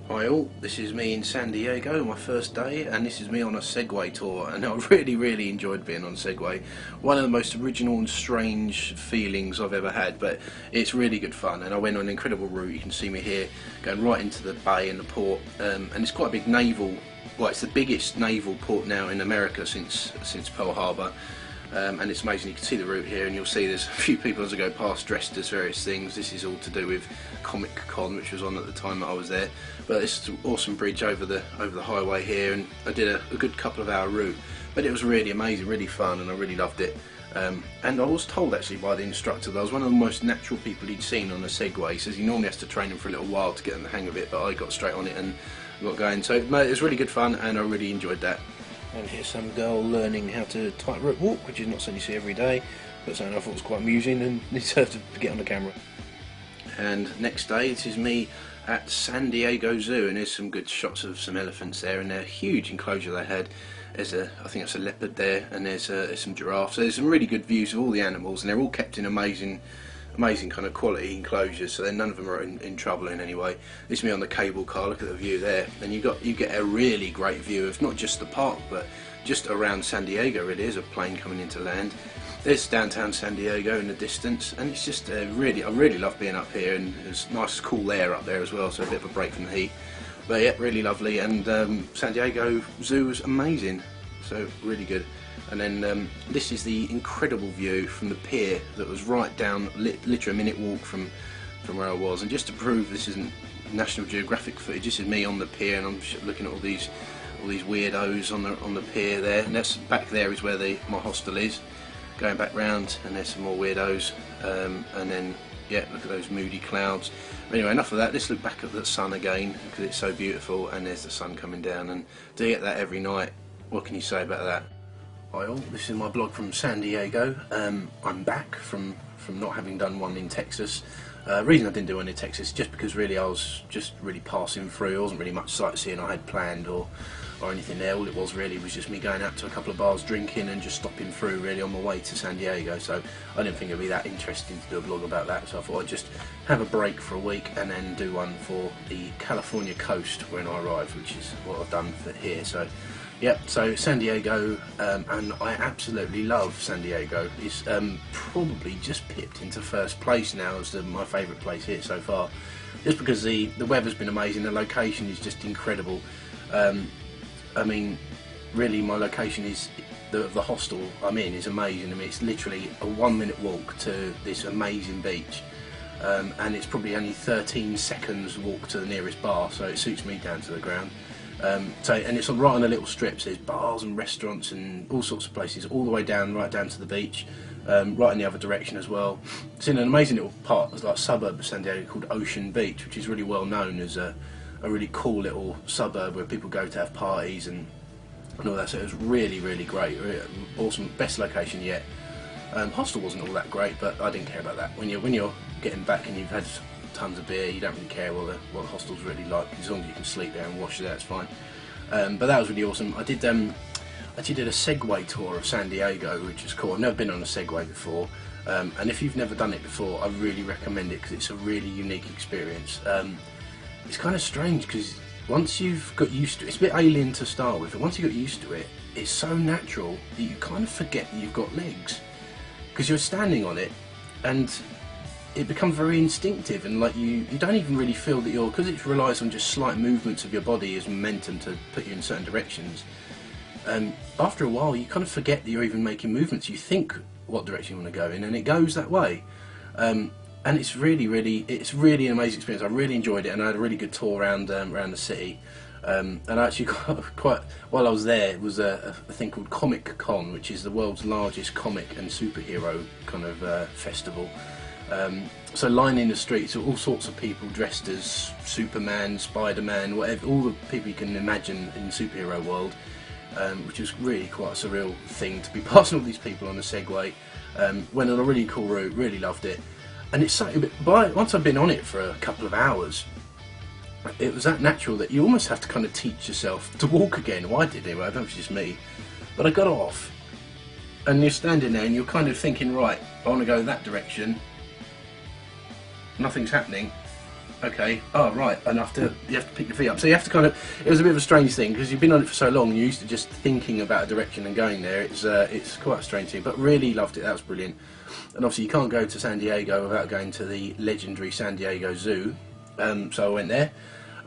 Hi all, this is me in San Diego, my first day, and this is me on a Segway tour, and I really enjoyed being on Segway. One of the most original and strange feelings I've ever had, but it's really good fun, and I went on an incredible route. You can see me here going right into the bay and the port, and it's quite a big naval, well, it's the biggest naval port now in America since Pearl Harbor. And it's amazing. You can see the route here, and you'll see there's a few people as I go past dressed as various things. This is all to do with Comic Con, which was on at the time that I was there. But it's an awesome bridge over the highway here, and I did a good couple of hour route. But it was really amazing, really fun, and I really loved it. And I was told actually by the instructor that I was one of the most natural people he'd seen on a Segway. He says he normally has to train them for a little while to get them the hang of it, but I got straight on it and got going. So it was really good fun, and I really enjoyed that. And here's some girl learning how to tightrope walk, which is not something you see every day, but something I thought was quite amusing and deserved to get on the camera. And next day, this is me at San Diego Zoo, and there's some good shots of some elephants there, and a huge enclosure they had. There's I think that's a leopard there, and there's some giraffes. So there's some really good views of all the animals, and they're all kept in amazing kind of quality enclosures, so then none of them are in trouble in any way. This is me on the cable car. Look at the view there, and you get a really great view of not just the park but just around San Diego. Really is a plane coming into land. There's downtown San Diego in the distance, and it's just I really love being up here, and there's nice cool air up there as well, so a bit of a break from the heat. But yeah, really lovely, and San Diego Zoo was amazing, so really good. And then this is the incredible view from the pier that was right down, literally a minute walk from where I was. And just to prove this isn't National Geographic footage, this is me on the pier, and I'm just looking at all these weirdos on the pier there. And that's back there is where my hostel is. Going back round, and there's some more weirdos. And then yeah, look at those moody clouds. But anyway, enough of that. Let's look back at the sun again because it's so beautiful, and there's the sun coming down. And to get that every night, what can you say about that? Hi all, this is my blog from San Diego. I'm back from not having done one in Texas. Reason I didn't do one in Texas is just because really I was just really passing through. There wasn't really much sightseeing I had planned or anything there. All it was really was just me going out to a couple of bars drinking and just stopping through really on my way to San Diego. So I didn't think it'd be that interesting to do a blog about that, so I thought I'd just have a break for a week and then do one for the California coast when I arrived, which is what I've done for here. So yep, so San Diego, and I absolutely love San Diego. It's probably just pipped into first place now as my favourite place here so far, just because the weather's been amazing, the location is just incredible. I mean, really my location is, the hostel I'm in is amazing. I mean, it's literally a 1 minute walk to this amazing beach, and it's probably only 13 seconds walk to the nearest bar, so it suits me down to the ground. And it's right on the little strips. There's bars and restaurants and all sorts of places all the way down, right down to the beach, right in the other direction as well. It's in an amazing little part, it's like a suburb of San Diego called Ocean Beach, which is really well known as a really cool little suburb where people go to have parties and all that. So it was really great, really awesome, best location yet. Hostel wasn't all that great, but I didn't care about that. When you're getting back and you've had tons of beer, you don't really care what the hostel's really like, as long as you can sleep there and wash there, it's fine. But that was really awesome. I actually did a Segway tour of San Diego, which is cool. I've never been on a Segway before, and if you've never done it before, I really recommend it because it's a really unique experience. It's kind of strange because once you've got used to it, it's a bit alien to start with, but once you got used to it, it's so natural that you kind of forget that you've got legs because you're standing on it, and it becomes very instinctive, and like you don't even really feel that because it relies on just slight movements of your body as momentum to put you in certain directions. After a while, you kind of forget that you're even making movements. You think what direction you want to go in, and it goes that way. And it's really an amazing experience. I really enjoyed it, and I had a really good tour around the city. And I actually got while I was there, it was a thing called Comic Con, which is the world's largest comic and superhero kind of festival. So lining the streets are all sorts of people dressed as Superman, Spider-Man, whatever, all the people you can imagine in the superhero world, which was really quite a surreal thing to be passing all these people on a Segway. Went on a really cool route, really loved it. And it's so, once I've been on it for a couple of hours, it was that natural that you almost have to kind of teach yourself to walk again. Well, I did anyway, I don't know if it's just me. But I got off, and you're standing there and you're kind of thinking, right, I want to go that direction. Nothing's happening. Okay. Oh, right. And you have to pick your feet up. So you have to kind of. It was a bit of a strange thing because you've been on it for so long. You're used to just thinking about a direction and going there. It's quite a strange thing, but really loved it. That was brilliant. And obviously you can't go to San Diego without going to the legendary San Diego Zoo. So I went there.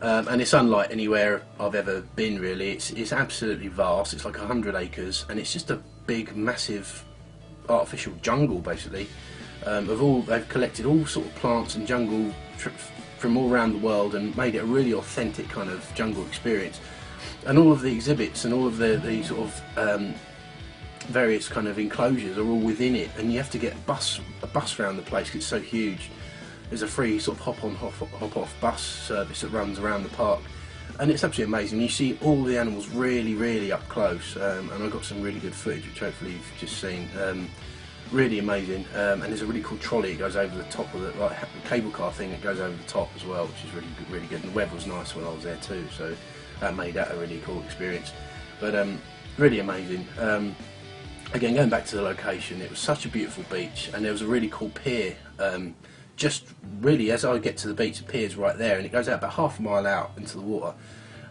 And it's unlike anywhere I've ever been, really. It's absolutely vast. It's like 100 acres, and it's just a big, massive artificial jungle, basically. They've collected all sort of plants and jungle from all around the world and made it a really authentic kind of jungle experience. And all of the exhibits and all of the sort of various kind of enclosures are all within it, and you have to get a bus around the place because it's so huge. There's a free sort of hop-on, hop-off bus service that runs around the park, and it's absolutely amazing. You see all the animals really, really up close, and I've got some really good footage, which hopefully you've just seen. Really amazing, and there's a really cool trolley that goes over the top of it, like a cable car thing that goes over the top as well, which is really good. And the weather was nice when I was there too, so that made that a really cool experience. But really amazing. Again, going back to the location, it was such a beautiful beach, and there was a really cool pier. Just really, as I get to the beach, the pier's right there, and it goes out about half a mile out into the water,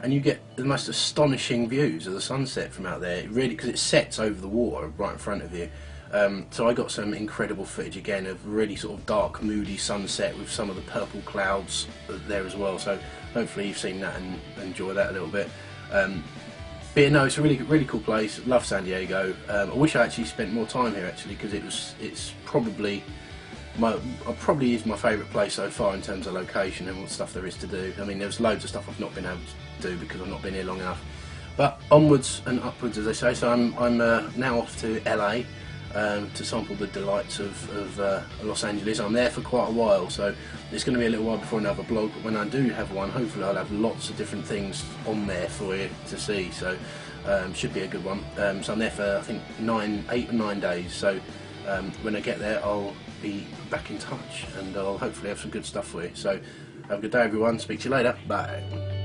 and you get the most astonishing views of the sunset from out there. Really, because it sets over the water right in front of you. So I got some incredible footage again of really sort of dark, moody sunset with some of the purple clouds there as well. So hopefully you've seen that and enjoy that a little bit. But yeah, no, it's a really cool place. Love San Diego. I wish I actually spent more time here actually, because it's probably is my favourite place so far in terms of location and what stuff there is to do. I mean, there's loads of stuff I've not been able to do because I've not been here long enough. But onwards and upwards, as they say. So I'm now off to LA. To sample the delights of Los Angeles. I'm there for quite a while, so it's going to be a little while before I have a blog, but when I do have one, hopefully I'll have lots of different things on there for you to see, so should be a good one. So I'm there for I think 8 or 9 days, so when I get there I'll be back in touch and I'll hopefully have some good stuff for you. So have a good day everyone, speak to you later, bye.